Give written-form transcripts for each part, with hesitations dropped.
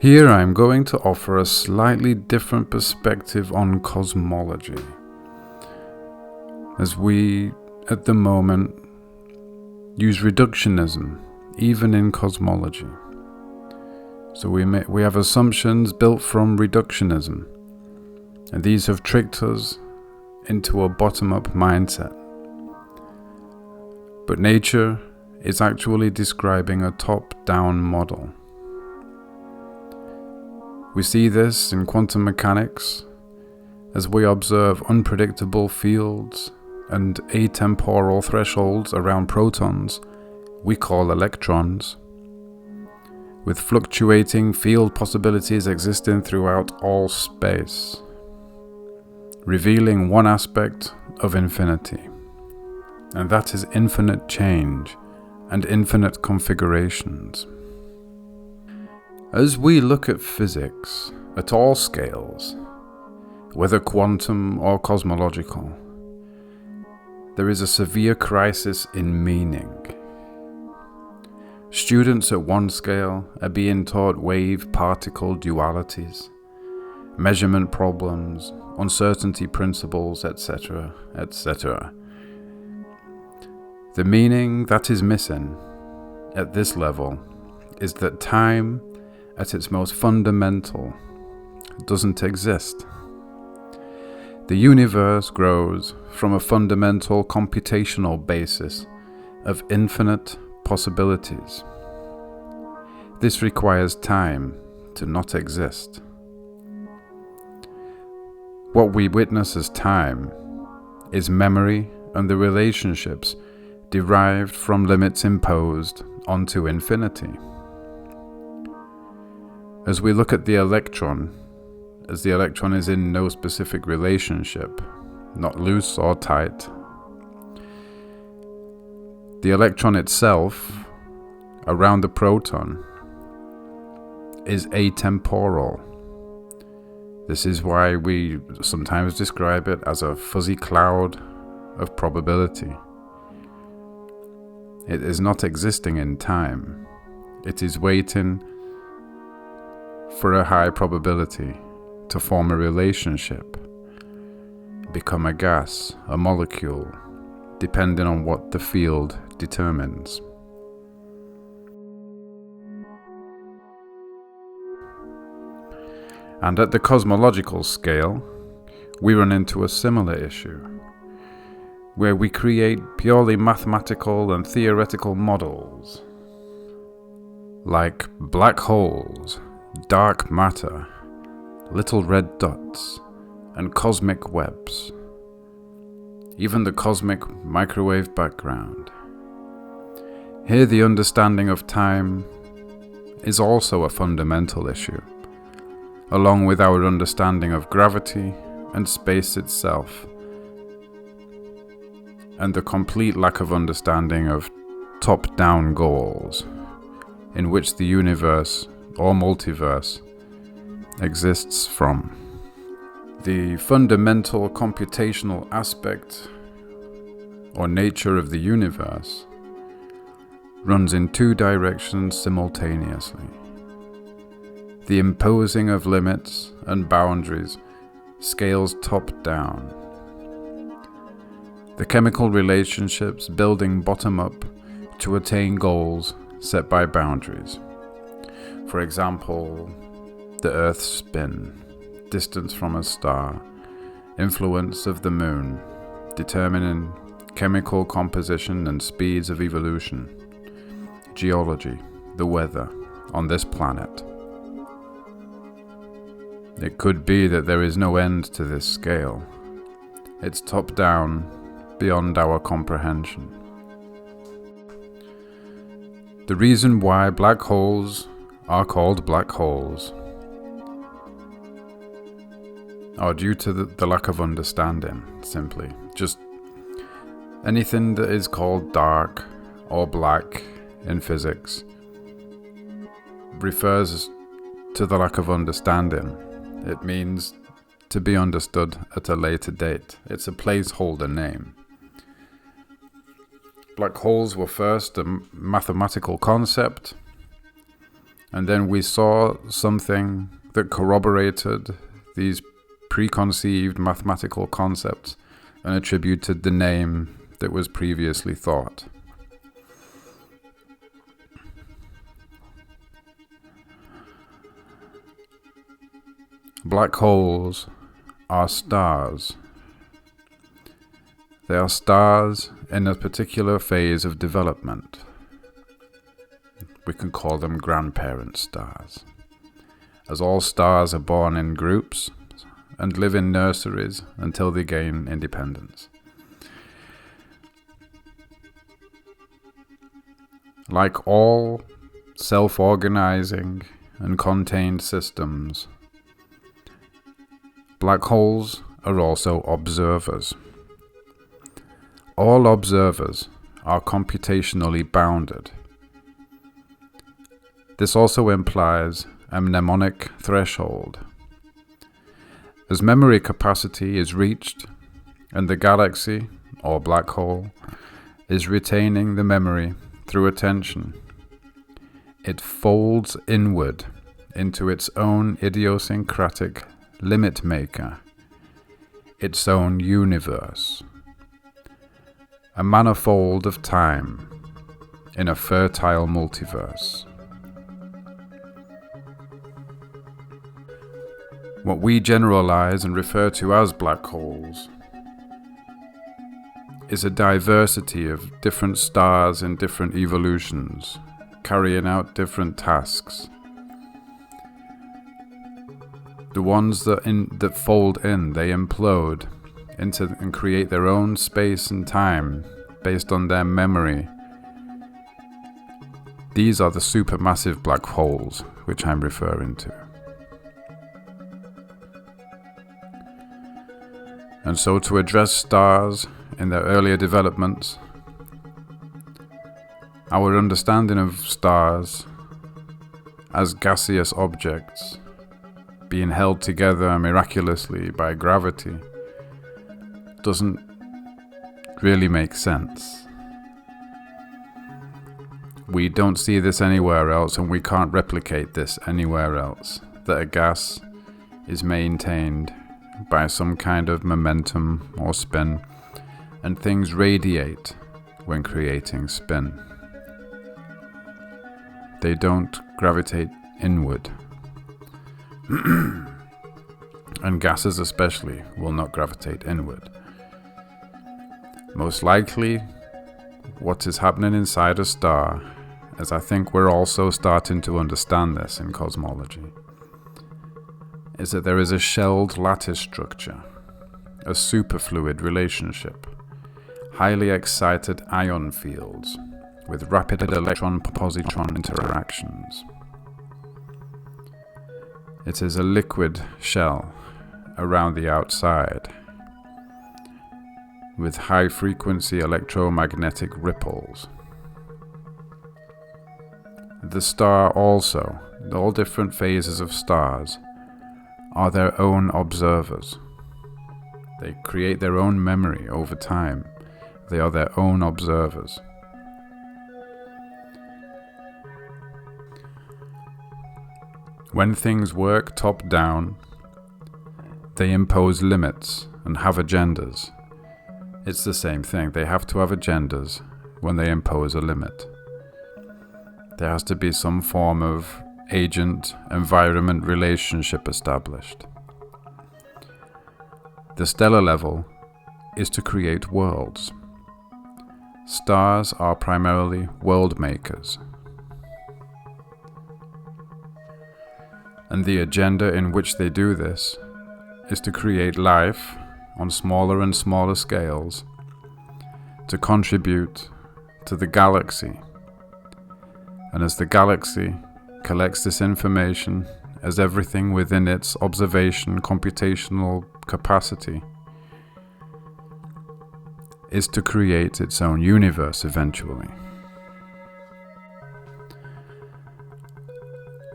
Here I'm going to offer a slightly different perspective on cosmology, as we, at the moment, use reductionism even in cosmology. So we have assumptions built from reductionism, and these have tricked us into a bottom-up mindset. But nature is actually describing a top-down model. We see this in quantum mechanics as we observe unpredictable fields and atemporal thresholds around protons we call electrons, with fluctuating field possibilities existing throughout all space, revealing one aspect of infinity, and that is infinite change and infinite configurations. As we look at physics at all scales, whether quantum or cosmological, there is a severe crisis in meaning. Students at one scale are being taught wave-particle dualities, measurement problems, uncertainty principles, etc., etc. The meaning that is missing at this level is that time, at its most fundamental, doesn't exist. The universe grows from a fundamental computational basis of infinite possibilities. This requires time to not exist. What we witness as time is memory and the relationships derived from limits imposed onto infinity. As we look at the electron, as the electron is in no specific relationship, not loose or tight, the electron itself, around the proton, is atemporal. This is why we sometimes describe it as a fuzzy cloud of probability. It is not existing in time. It is waiting for a high probability to form a relationship, become a gas, a molecule, depending on what the field determines. And at the cosmological scale, we run into a similar issue, where we create purely mathematical and theoretical models, like black holes, dark matter, little red dots, and cosmic webs, even the cosmic microwave background. Here the understanding of time is also a fundamental issue, along with our understanding of gravity and space itself, and the complete lack of understanding of top-down goals, in which the universe or multiverse exists from. The fundamental computational aspect or nature of the universe runs in two directions simultaneously. The imposing of limits and boundaries scales top-down. The chemical relationships building bottom-up to attain goals set by boundaries. For example, the Earth's spin, distance from a star, influence of the moon, determining chemical composition and speeds of evolution, geology, the weather on this planet. It could be that there is no end to this scale. It's top-down, beyond our comprehension. The reason why black holes are called black holes are due to the lack of understanding, simply. Just anything that is called dark or black in physics refers to the lack of understanding. It means to be understood at a later date. It's a placeholder name. Black holes were first a mathematical concept And then we saw something that corroborated these preconceived mathematical concepts and attributed the name that was previously thought. Black holes are stars. They are stars in a particular phase of development. We can call them grandparent stars, as all stars are born in groups and live in nurseries until they gain independence. Like all self-organizing and contained systems, black holes are also observers. All observers are computationally bounded. This also implies a mnemonic threshold. As memory capacity is reached and the galaxy, or black hole, is retaining the memory through attention, it folds inward into its own idiosyncratic limit maker, its own universe, a manifold of time in a fertile multiverse. What we generalize and refer to as black holes is a diversity of different stars in different evolutions, carrying out different tasks. The ones that fold in, they implode into and create their own space and time based on their memory. These are the supermassive black holes which I'm referring to. And so to address stars in their earlier developments, our understanding of stars as gaseous objects being held together miraculously by gravity doesn't really make sense. We don't see this anywhere else, and we can't replicate this anywhere else, that a gas is maintained by some kind of momentum or spin, and things radiate when creating spin. They don't gravitate inward. And gases especially will not gravitate inward. Most likely, what is happening inside a star, as I think we're also starting to understand this in cosmology, is that there is a shelled lattice structure, a superfluid relationship, highly excited ion fields with rapid electron-positron interactions. It is a liquid shell around the outside with high-frequency electromagnetic ripples. The star also, all different phases of stars, are their own observers. They create their own memory over time. They are their own observers. When things work top-down, they impose limits and have agendas. It's the same thing. They have to have agendas when they impose a limit. There has to be some form of agent-environment relationship established. The stellar level is to create worlds. Stars are primarily world makers. And the agenda in which they do this is to create life on smaller and smaller scales, to contribute to the galaxy. And as the galaxy collects this information as everything within its observation computational capacity, is to create its own universe eventually.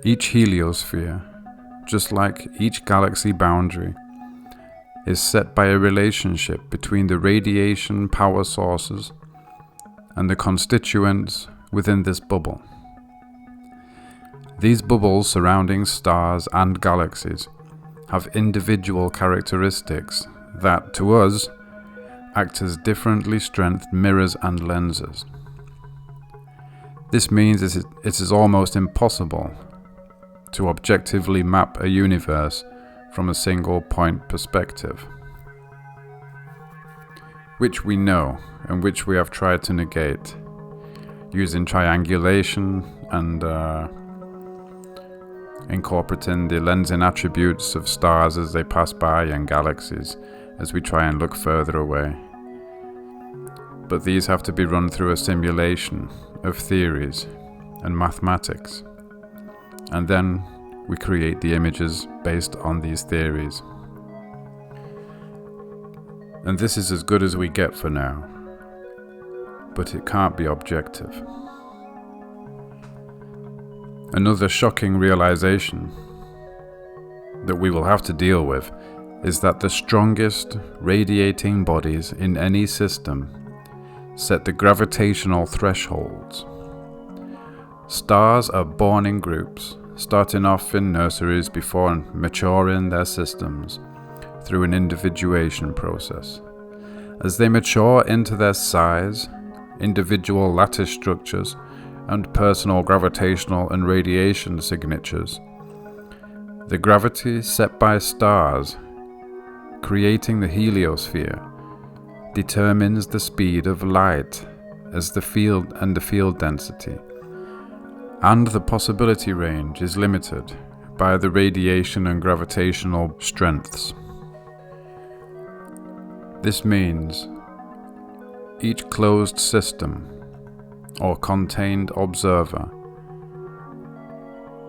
Each heliosphere, just like each galaxy boundary, is set by a relationship between the radiation power sources and the constituents within this bubble. These bubbles surrounding stars and galaxies have individual characteristics that, to us, act as differently strengthened mirrors and lenses. This means it is almost impossible to objectively map a universe from a single point perspective, which we know and which we have tried to negate using triangulation and incorporating the lensing attributes of stars as they pass by and galaxies as we try and look further away. But these have to be run through a simulation of theories and mathematics, and then we create the images based on these theories. And this is as good as we get for now, but it can't be objective. Another shocking realization that we will have to deal with is that the strongest radiating bodies in any system set the gravitational thresholds. Stars are born in groups, starting off in nurseries before maturing their systems through an individuation process. As they mature into their size, individual lattice structures, and personal gravitational and radiation signatures, the gravity set by stars, creating the heliosphere, determines the speed of light as the field density, and the possibility range is limited by the radiation and gravitational strengths. This means each closed system or contained observer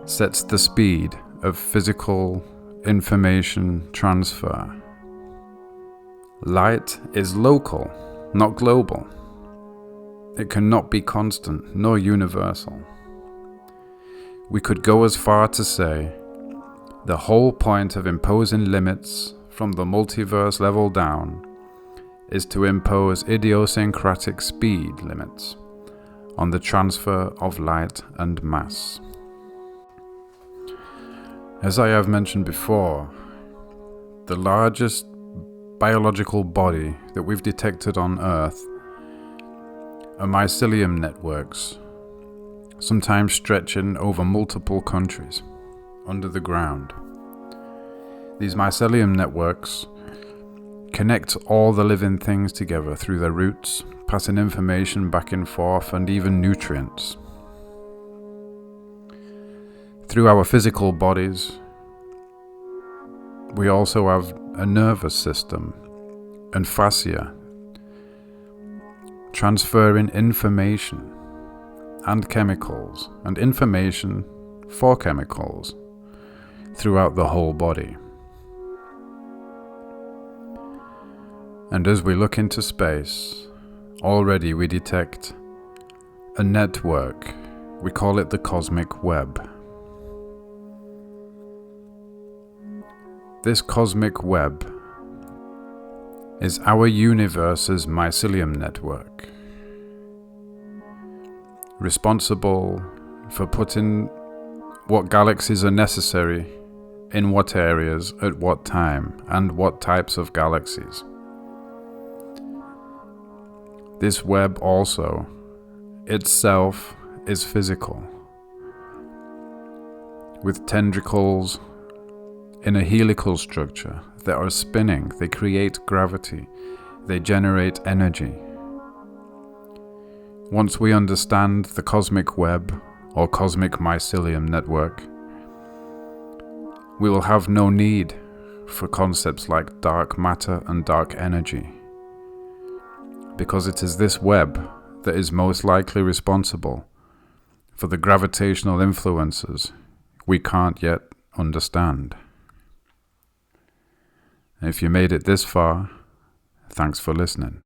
sets the speed of physical information transfer. Light is local, not global. It cannot be constant nor universal. We could go as far to say the whole point of imposing limits from the multiverse level down is to impose idiosyncratic speed limits on the transfer of light and mass. As I have mentioned before, the largest biological body that we've detected on Earth are mycelium networks, sometimes stretching over multiple countries under the ground. These mycelium networks connect all the living things together through their roots, passing information back and forth and even nutrients. Through our physical bodies, we also have a nervous system and fascia, transferring information and chemicals and information for chemicals throughout the whole body. And as we look into space, already we detect a network. We call it the cosmic web. This cosmic web is our universe's mycelium network, responsible for putting what galaxies are necessary in what areas at what time and what types of galaxies. This web also itself is physical, with tendrils in a helical structure that are spinning. They create gravity, they generate energy. Once we understand the cosmic web or cosmic mycelium network, we will have no need for concepts like dark matter and dark energy, because it is this web that is most likely responsible for the gravitational influences we can't yet understand. If you made it this far, thanks for listening.